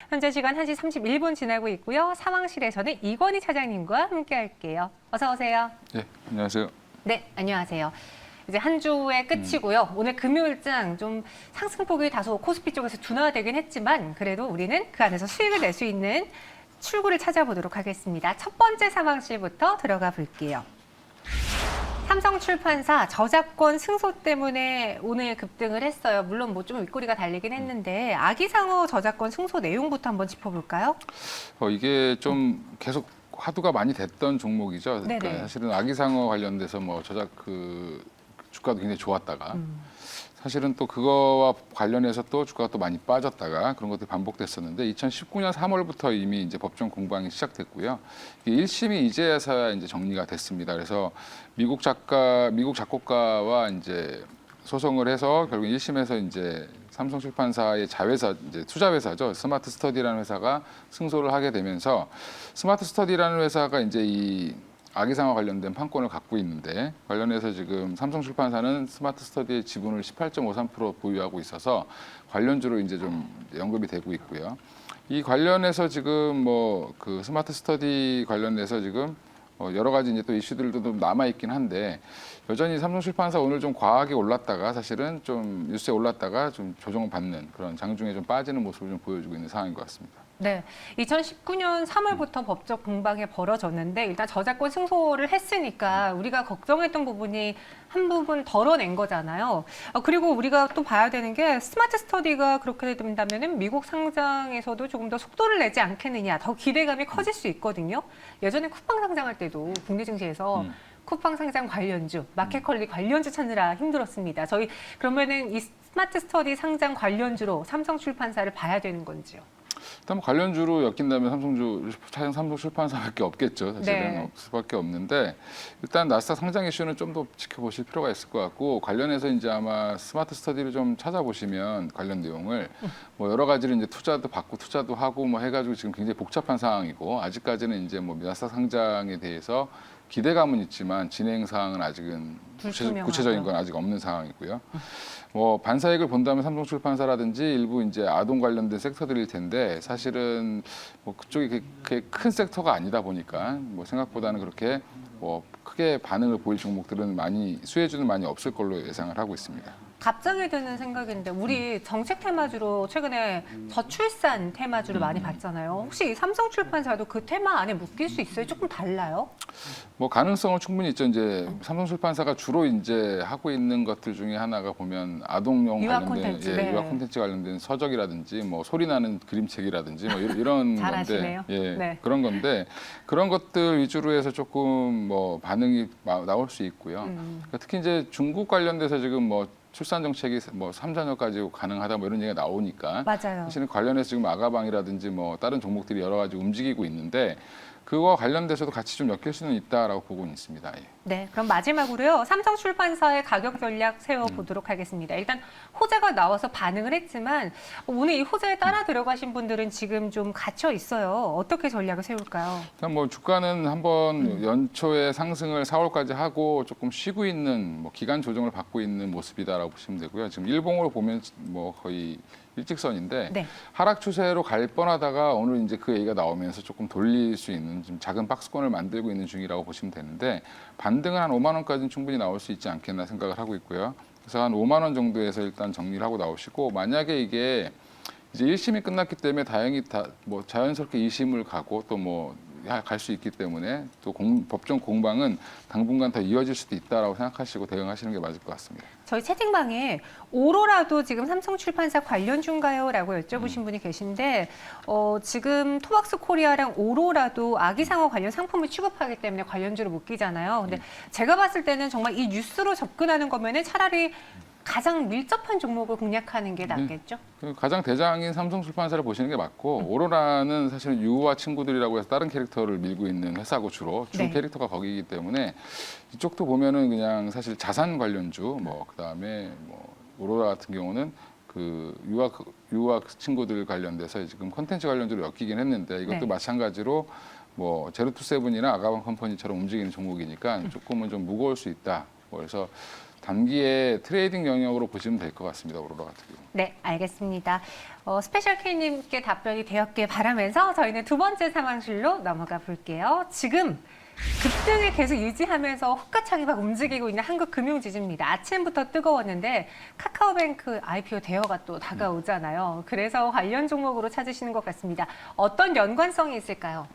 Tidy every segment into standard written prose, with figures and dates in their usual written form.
현재 시간 1시 31분 지나고 있고요. 상황실에서는 이건희 차장님과 함께할게요. 어서 오세요. 네, 안녕하세요. 네, 안녕하세요. 이제 한 주의 끝이고요. 오늘 금요일장 좀 상승폭이 다소 코스피 쪽에서 둔화되긴 했지만 그래도 우리는 그 안에서 수익을 낼 수 있는 출구를 찾아보도록 하겠습니다. 첫 번째 상황실부터 들어가 볼게요. 삼성출판사 저작권 승소 때문에 오늘 급등을 했어요. 물론 뭐 좀 윗꼬리가 달리긴 했는데 아기상어 저작권 승소 내용부터 한번 짚어볼까요? 이게 좀 계속 화두가 많이 됐던 종목이죠. 네네. 그러니까 사실은 아기상어 관련돼서 뭐 주가도 굉장히 좋았다가 사실은 또 그거와 관련해서 또 주가가 또 많이 빠졌다가 그런 것들이 반복됐었는데 2019년 3월부터 이미 이제 법정 공방이 시작됐고요. 이게 1심이 이제서야 이제 정리가 됐습니다. 그래서 미국 작곡가와 이제 소송을 해서 결국 1심에서 이제 삼성출판사의 자회사, 이제 투자회사죠. 스마트 스터디라는 회사가 승소를 하게 되면서 스마트 스터디라는 회사가 이제 이 아기상어 관련된 판권을 갖고 있는데 관련해서 지금 삼성출판사는 스마트 스터디의 지분을 18.53% 보유하고 있어서 관련주로 이제 좀 언급이 되고 있고요. 이 관련해서 지금 뭐 그 스마트 스터디 관련해서 지금 여러 가지 이제 또 이슈들도 좀 남아 있긴 한데 여전히 삼성출판사 오늘 좀 과하게 올랐다가 사실은 좀 뉴스에 올랐다가 좀 조정을 받는 그런 장중에 좀 빠지는 모습을 좀 보여주고 있는 상황인 것 같습니다. 네, 2019년 3월부터 법적 공방이 벌어졌는데 일단 저작권 승소를 했으니까 우리가 걱정했던 부분이 한 부분 덜어낸 거잖아요. 그리고 우리가 또 봐야 되는 게 스마트 스터디가 그렇게 된다면 미국 상장에서도 조금 더 속도를 내지 않겠느냐, 더 기대감이 커질 수 있거든요. 예전에 쿠팡 상장할 때도 국내 증시에서 쿠팡 상장 관련주, 마켓컬리 관련주 찾느라 힘들었습니다. 저희 그러면은 이 스마트 스터디 상장 관련주로 삼성출판사를 봐야 되는 건지요? 일단 뭐 관련주로 엮인다면 삼성출판사밖에 없겠죠. 사실은 네. 없을 수밖에 없는데 일단 나스닥 상장 이슈는 좀 더 지켜보실 필요가 있을 것 같고 관련해서 이제 아마 스마트 스터디를 좀 찾아보시면 관련 내용을 뭐 여러 가지로 이제 투자도 받고 투자도 하고 뭐 해가지고 지금 굉장히 복잡한 상황이고 아직까지는 이제 뭐 나스닥 상장에 대해서 기대감은 있지만 진행 사항은 아직은 구체적인 건 아직 없는 상황이고요. 뭐 반사익을 본다면 삼성출판사라든지 일부 이제 아동 관련된 섹터들일 텐데 사실은 뭐 그쪽이 그렇게 큰 섹터가 아니다 보니까 뭐 생각보다는 그렇게 뭐 크게 반응을 보일 종목들은 많이 수혜주는 많이 없을 걸로 예상을 하고 있습니다. 갑자기 드는 생각인데 우리 정책 테마주로 최근에 저출산 테마주를 많이 봤잖아요. 혹시 삼성출판사도 그 테마 안에 묶일 수 있어요? 조금 달라요? 뭐 가능성은 충분히 있죠. 이제 삼성출판사가 주로 이제 하고 있는 것들 중에 하나가 보면 아동용 유아 관련된 콘텐츠, 네. 유아 콘텐츠 관련된 서적이라든지 뭐 소리 나는 그림책이라든지 뭐 이런 잘 건데 아시네요. 네. 그런 건데 그런 것들 위주로 해서 조금 뭐 반응이 나올 수 있고요. 그러니까 특히 이제 중국 관련돼서 지금 뭐 출산 정책이 뭐 3자녀까지 가능하다 뭐 이런 얘기가 나오니까 맞아요. 사실은 관련해서 지금 아가방이라든지 뭐 다른 종목들이 여러 가지 움직이고 있는데 그거와 관련돼서도 같이 좀 엮일 수는 있다라고 보고는 있습니다. 예. 네, 그럼 마지막으로요. 삼성출판사의 가격 전략 세워보도록 하겠습니다. 일단 호재가 나와서 반응을 했지만 오늘 이 호재에 따라 들어가신 분들은 지금 좀 갇혀 있어요. 어떻게 전략을 세울까요? 일단 뭐 주가는 한번 연초에 상승을 4월까지 하고 조금 쉬고 있는 뭐 기간 조정을 받고 있는 모습이다라고 보시면 되고요. 지금 일봉으로 보면 뭐 거의 일직선인데 네. 하락 추세로 갈 뻔하다가 오늘 이제 그 얘기가 나오면서 조금 돌릴 수 있는 좀 작은 박스권을 만들고 있는 중이라고 보시면 되는데 반등은 한 5만 원까지는 충분히 나올 수 있지 않겠나 생각을 하고 있고요. 그래서 한 5만 원 정도에서 일단 정리를 하고 나오시고 만약에 이게 이제 1심이 끝났기 때문에 다행히 뭐 자연스럽게 2심을 가고 또 뭐 갈 수 있기 때문에 또 법정 공방은 당분간 더 이어질 수도 있다라고 생각하시고 대응하시는 게 맞을 것 같습니다. 저희 채팅방에 오로라도 지금 삼성출판사 관련주인가요? 라고 여쭤보신 분이 계신데 지금 토박스 코리아랑 오로라도 아기상어 관련 상품을 취급하기 때문에 관련주로 묶이잖아요. 근데 제가 봤을 때는 정말 이 뉴스로 접근하는 거면은 차라리 가장 밀접한 종목을 공략하는 게 낫겠죠? 가장 대장인 삼성출판사를 보시는 게 맞고 오로라는 사실 유아 친구들이라고 해서 다른 캐릭터를 밀고 있는 회사고 주 네. 캐릭터가 거기이기 때문에 이쪽도 보면은 그냥 사실 자산 관련주 뭐 그다음에 뭐 오로라 같은 경우는 그 유아 친구들 관련돼서 지금 콘텐츠 관련주로 엮이긴 했는데 이것도 네. 마찬가지로 뭐 제로투세븐이나 아가방 컴퍼니처럼 움직이는 종목이니까 조금은 좀 무거울 수 있다. 그래서 단기의 트레이딩 영역으로 보시면 될 것 같습니다. 오로라 같은 경우. 네, 알겠습니다. 스페셜 K님께 답변이 되었길 바라면서 저희는 두 번째 상황실로 넘어가 볼게요. 지금 급등을 계속 유지하면서 호가창이 막 움직이고 있는 한국금융지주입니다. 아침부터 뜨거웠는데 카카오뱅크 IPO 대여가 또 다가오잖아요. 그래서 관련 종목으로 찾으시는 것 같습니다. 어떤 연관성이 있을까요?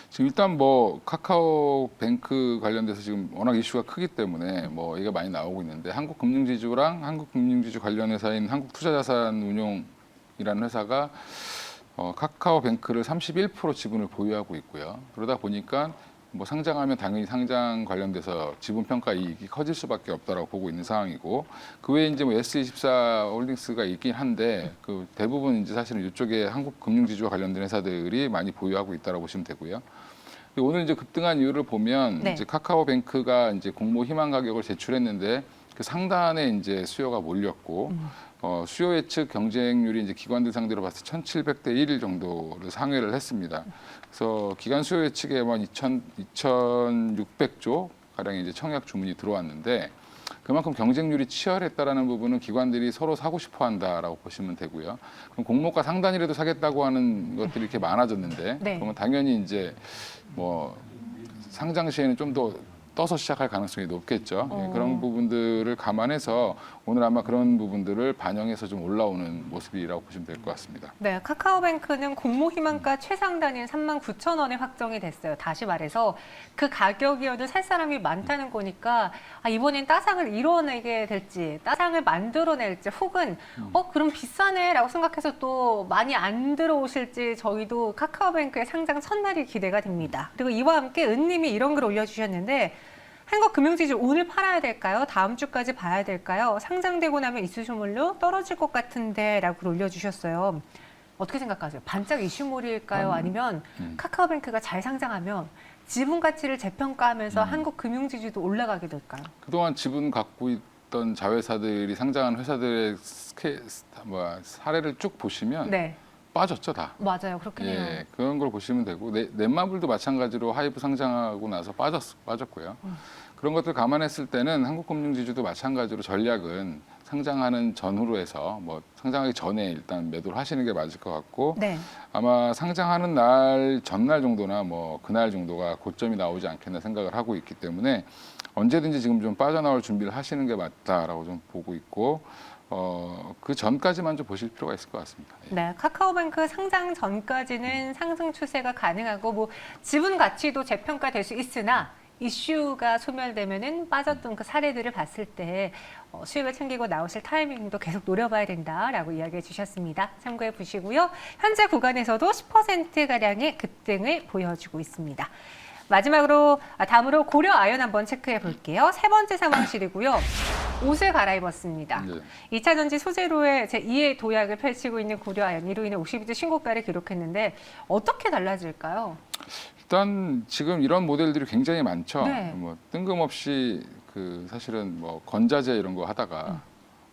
지금 일단 뭐 카카오뱅크 관련돼서 지금 워낙 이슈가 크기 때문에 뭐 이게 많이 나오고 있는데 한국금융지주랑 한국금융지주 관련 회사인 한국투자자산운용이라는 회사가 카카오뱅크를 31% 지분을 보유하고 있고요. 그러다 보니까 뭐 상장하면 당연히 상장 관련돼서 지분 평가 이익이 커질 수밖에 없다라고 보고 있는 상황이고 그 외에 이제 뭐 S24 홀딩스가 있긴 한데 그 대부분 이제 사실은 이쪽에 한국 금융지주와 관련된 회사들이 많이 보유하고 있다라고 보시면 되고요. 오늘 이제 급등한 이유를 보면 네. 이제 카카오뱅크가 이제 공모 희망 가격을 제출했는데 그 상단에 이제 수요가 몰렸고 수요 예측 경쟁률이 이제 기관들 상대로 봤을 때 1,700대 1 정도를 상회를 했습니다. 그래서 기관 수요 예측에 한 2,600조 가량 이제 청약 주문이 들어왔는데 그만큼 경쟁률이 치열했다라는 부분은 기관들이 서로 사고 싶어 한다라고 보시면 되고요. 그럼 공모가 상단이라도 사겠다고 하는 것들이 이렇게 많아졌는데 네. 그러면 당연히 이제 뭐 상장 시에는 좀 더 떠서 시작할 가능성이 높겠죠. 예, 그런 부분들을 감안해서 오늘 아마 그런 부분들을 반영해서 좀 올라오는 모습이라고 보시면 될 것 같습니다. 네, 카카오뱅크는 공모 희망가 최상단인 39,000원에 확정이 됐어요. 다시 말해서 그 가격이어도 살 사람이 많다는 거니까 이번엔 따상을 이뤄내게 될지 따상을 만들어낼지 혹은 그럼 비싸네라고 생각해서 또 많이 안 들어오실지 저희도 카카오뱅크의 상장 첫날이 기대가 됩니다. 그리고 이와 함께 은님이 이런 글 올려주셨는데 한국금융지주 오늘 팔아야 될까요? 다음 주까지 봐야 될까요? 상장되고 나면 이슈몰로 떨어질 것 같은데 라고 올려주셨어요. 어떻게 생각하세요? 반짝 이슈몰일까요? 아니면 카카오뱅크가 잘 상장하면 지분 가치를 재평가하면서 한국금융지주도 올라가게 될까요? 그동안 지분 갖고 있던 자회사들이 상장한 회사들의 사례를 쭉 보시면 네, 빠졌죠, 다. 맞아요. 그렇긴 해요. 예, 그런 걸 보시면 되고 넷마블도 마찬가지로 하이브 상장하고 나서 빠졌고요. 그런 것들 감안했을 때는 한국금융지주도 마찬가지로 전략은 상장하는 전후로 해서 뭐 상장하기 전에 일단 매도를 하시는 게 맞을 것 같고 네. 아마 상장하는 날 전날 정도나 뭐 그날 정도가 고점이 나오지 않겠나 생각을 하고 있기 때문에 언제든지 지금 좀 빠져나올 준비를 하시는 게 맞다라고 좀 보고 있고 그 전까지만 좀 보실 필요가 있을 것 같습니다. 예. 네, 카카오뱅크 상장 전까지는 상승 추세가 가능하고 뭐 지분 가치도 재평가될 수 있으나 이슈가 소멸되면은 빠졌던 그 사례들을 봤을 때 수익을 챙기고 나오실 타이밍도 계속 노려봐야 된다라고 이야기해 주셨습니다. 참고해 보시고요. 현재 구간에서도 10%가량의 급등을 보여주고 있습니다. 마지막으로 다음으로 고려 아연 한번 체크해 볼게요. 세 번째 상황실이고요. 옷을 갈아입었습니다. 네. 2차 전지 소재로의 제2의 도약을 펼치고 있는 고려 아연 이로 인해 52주 신고가를 기록했는데 어떻게 달라질까요? 일단 지금 이런 모델들이 굉장히 많죠. 네. 뭐 뜬금없이 그 사실은 뭐 건자재 이런 거 하다가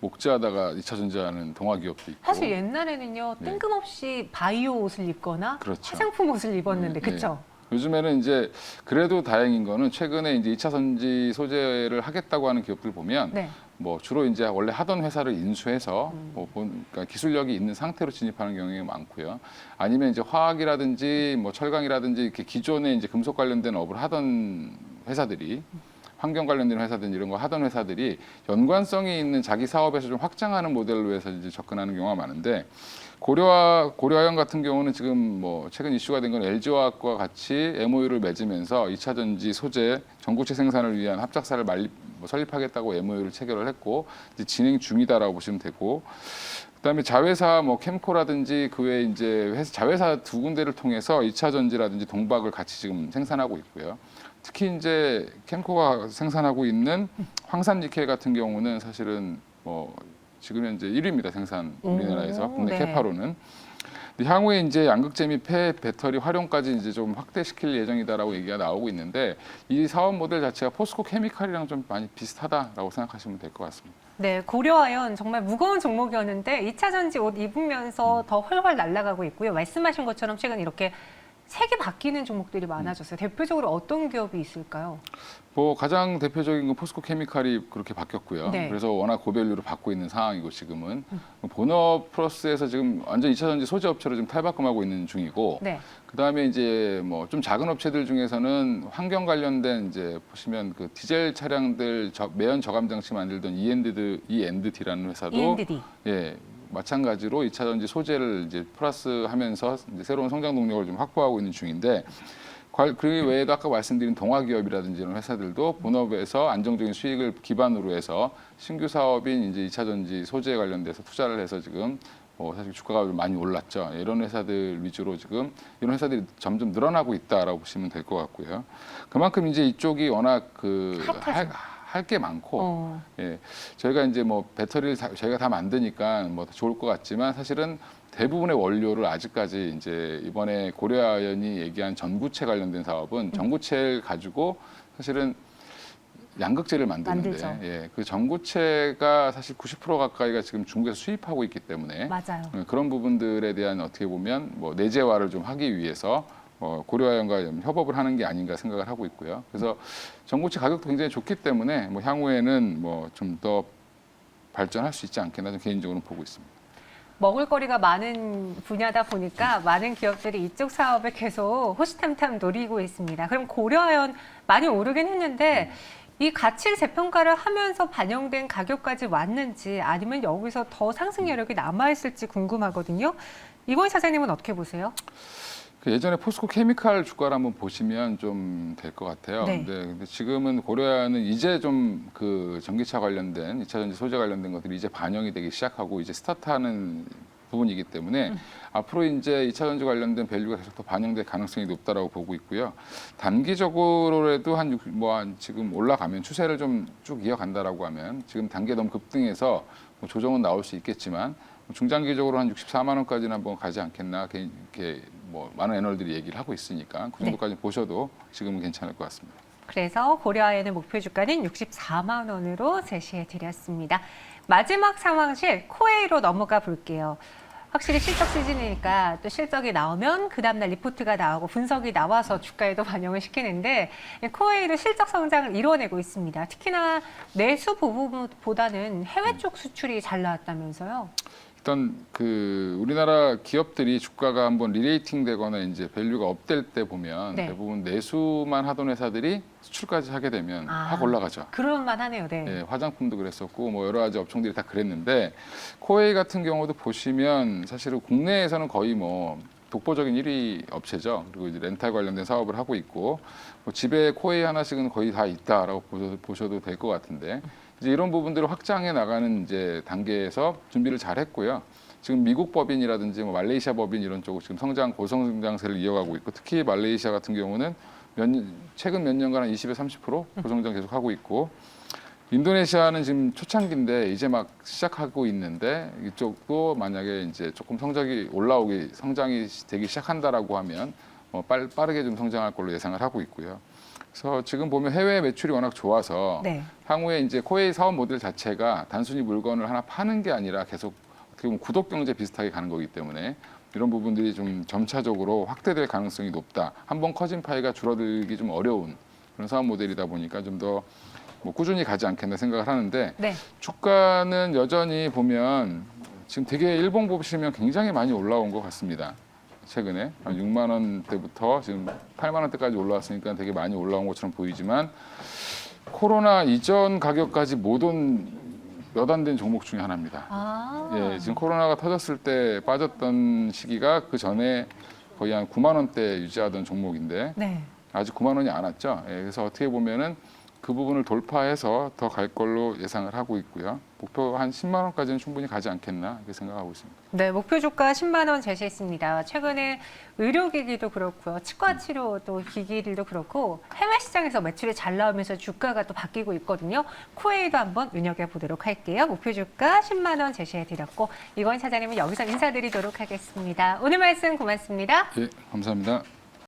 목재하다가 2차 전지하는 동화 기업도 있고. 사실 옛날에는요. 네. 뜬금없이 바이오 옷을 입거나 그렇죠. 화장품 옷을 입었는데 네, 그렇죠? 요즘에는 이제 그래도 다행인 거는 최근에 이제 2차 전지 소재를 하겠다고 하는 기업들 보면 네. 뭐 주로 이제 원래 하던 회사를 인수해서 그러니까 기술력이 있는 상태로 진입하는 경우가 많고요. 아니면 이제 화학이라든지 뭐 철강이라든지 이렇게 기존에 이제 금속 관련된 업을 하던 회사들이 환경 관련된 회사든 이런 거 하던 회사들이 연관성이 있는 자기 사업에서 좀 확장하는 모델로 해서 이제 접근하는 경우가 많은데 고려아연 같은 경우는 지금 뭐 최근 이슈가 된 건 LG화학과 같이 MOU를 맺으면서 2차 전지 소재 전고체 생산을 위한 합작사를 설립하겠다고 MOU를 체결을 했고 이제 진행 중이다라고 보시면 되고 그다음에 자회사 뭐 캠코라든지 그 외에 이제 자회사 두 군데를 통해서 2차 전지라든지 동박을 같이 지금 생산하고 있고요. 특히 이제 캠코가 생산하고 있는 황산니켈 같은 경우는 사실은 뭐 지금 현재 1위입니다. 생산 우리나라에서 국내 네. 캐파로는. 근데 향후에 이제 양극재 및 폐 배터리 활용까지 이제 좀 확대시킬 예정이다라고 얘기가 나오고 있는데 이 사업 모델 자체가 포스코 케미칼이랑 좀 많이 비슷하다라고 생각하시면 될 것 같습니다. 네, 고려아연 정말 무거운 종목이었는데 2차 전지 옷 입으면서 더 훨훨 날아가고 있고요. 말씀하신 것처럼 최근 이렇게 색이 바뀌는 종목들이 많아졌어요. 대표적으로 어떤 기업이 있을까요? 뭐 가장 대표적인 건 포스코 케미칼이 그렇게 바뀌었고요. 네. 그래서 워낙 고밸류를 받고 있는 상황이고 지금은 본업 플러스에서 지금 완전 2차전지 소재 업체로 지금 탈바꿈하고 있는 중이고 네. 그다음에 이제 뭐 좀 작은 업체들 중에서는 환경 관련된 이제 보시면 그 디젤 차량들 매연 저감 장치 만들던 E&D라는 회사도 E&D. 예. 마찬가지로 2차전지 소재를 이제 플러스하면서 이제 새로운 성장 동력을 좀 확보하고 있는 중인데 그 외에도 아까 말씀드린 동화기업이라든지 이런 회사들도 본업에서 안정적인 수익을 기반으로 해서 신규 사업인 이제 2차전지 소재에 관련돼서 투자를 해서 지금 사실 주가가 많이 올랐죠. 이런 회사들 위주로 지금 이런 회사들이 점점 늘어나고 있다라고 보시면 될 것 같고요. 그만큼 이제 이쪽이 워낙 할 게 많고, 예, 저희가 이제 뭐 배터리를 저희가 다 만드니까 뭐 좋을 것 같지만 사실은 대부분의 원료를 아직까지 이제 이번에 고려아연이 얘기한 전구체 관련된 사업은 전구체를 가지고 사실은 양극재를 만드는데, 만들죠. 예, 그 전구체가 사실 90% 가까이가 지금 중국에서 수입하고 있기 때문에 맞아요. 그런 부분들에 대한 어떻게 보면 뭐 내재화를 좀 하기 위해서 고려아연과 협업을 하는 게 아닌가 생각을 하고 있고요. 그래서 전구체 가격도 굉장히 좋기 때문에 뭐 향후에는 뭐 좀 더 발전할 수 있지 않겠나 좀 개인적으로 보고 있습니다. 먹을거리가 많은 분야다 보니까 많은 기업들이 이쪽 사업을 계속 호시탐탐 노리고 있습니다. 그럼 고려아연 많이 오르긴 했는데 이 가치 재평가를 하면서 반영된 가격까지 왔는지 아니면 여기서 더 상승 여력이 남아있을지 궁금하거든요. 이건 사장님은 어떻게 보세요? 예전에 포스코 케미칼 주가를 한번 보시면 좀 될 것 같아요. 네. 근데 지금은 고려아연은 이제 좀 그 전기차 관련된 2차전지 소재 관련된 것들이 이제 반영이 되기 시작하고 이제 스타트하는 부분이기 때문에 앞으로 이제 2차전지 관련된 밸류가 계속 더 반영될 가능성이 높다라고 보고 있고요. 단기적으로라도 한 지금 올라가면 추세를 좀 쭉 이어간다라고 하면 지금 단계 너무 급등해서 뭐 조정은 나올 수 있겠지만 중장기적으로 한 64만 원까지는 한번 가지 않겠나 이렇게 뭐 많은 애널들이 얘기를 하고 있으니까 그 정도까지 보셔도 지금은 괜찮을 것 같습니다. 그래서 고려아연의 목표 주가는 64만 원으로 제시해 드렸습니다. 마지막 상황실 코웨이로 넘어가 볼게요. 확실히 실적 시즌이니까 또 실적이 나오면 그 다음날 리포트가 나오고 분석이 나와서 주가에도 반영을 시키는데 코웨이도 실적 성장을 이뤄내고 있습니다. 특히나 내수 부분보다는 해외 쪽 수출이 잘 나왔다면서요? 일단 그 우리나라 기업들이 주가가 한번 리레이팅 되거나 이제 밸류가 업될 때 보면 네. 대부분 내수만 하던 회사들이 수출까지 하게 되면 확 올라가죠. 그럴만 하네요. 네. 예, 화장품도 그랬었고 뭐 여러 가지 업종들이 다 그랬는데 코웨이 같은 경우도 보시면 사실은 국내에서는 거의 뭐 독보적인 1위 업체죠. 그리고 이제 렌탈 관련된 사업을 하고 있고 뭐 집에 코웨이 하나씩은 거의 다 있다라고 보셔도 될 것 같은데 이제 이런 부분들을 확장해 나가는 이제 단계에서 준비를 잘 했고요. 지금 미국 법인이라든지 뭐 말레이시아 법인 이런 쪽으로 지금 고성장세를 이어가고 있고 특히 말레이시아 같은 경우는 최근 몇 년간 한 20에서 30% 고성장 계속 하고 있고 인도네시아는 지금 초창기인데 이제 막 시작하고 있는데 이쪽도 만약에 이제 조금 성장이 되기 시작한다라고 하면 빠르게 좀 성장할 걸로 예상을 하고 있고요. 그래서 지금 보면 해외 매출이 워낙 좋아서 네. 향후에 이제 코웨이 사업 모델 자체가 단순히 물건을 하나 파는 게 아니라 계속 어떻게 보면 구독 경제 비슷하게 가는 거기 때문에 이런 부분들이 좀 점차적으로 확대될 가능성이 높다. 한번 커진 파이가 줄어들기 좀 어려운 그런 사업 모델이다 보니까 좀 더 뭐 꾸준히 가지 않겠나 생각을 하는데 네. 주가는 여전히 보면 지금 되게 일봉 보시면 굉장히 많이 올라온 것 같습니다. 최근에 한 6만 원대부터 지금 8만 원대까지 올라왔으니까 되게 많이 올라온 것처럼 보이지만 코로나 이전 가격까지 못 온 몇 안 된 종목 중에 하나입니다. 예, 지금 코로나가 터졌을 때 빠졌던 시기가 그 전에 거의 한 9만 원대 유지하던 종목인데 네. 아직 9만 원이 안 왔죠. 예, 그래서 어떻게 보면은 그 부분을 돌파해서 더 갈 걸로 예상을 하고 있고요. 목표 한 10만 원까지는 충분히 가지 않겠나 이렇게 생각하고 있습니다. 네, 목표 주가 10만 원 제시했습니다. 최근에 의료기기도 그렇고요. 치과 치료도 기기들도 그렇고 해외 시장에서 매출이 잘 나오면서 주가가 또 바뀌고 있거든요. 코웨이도 한번 눈여겨보도록 할게요. 목표 주가 10만 원 제시해드렸고 이건 사장님은 여기서 인사드리도록 하겠습니다. 오늘 말씀 고맙습니다. 예, 감사합니다.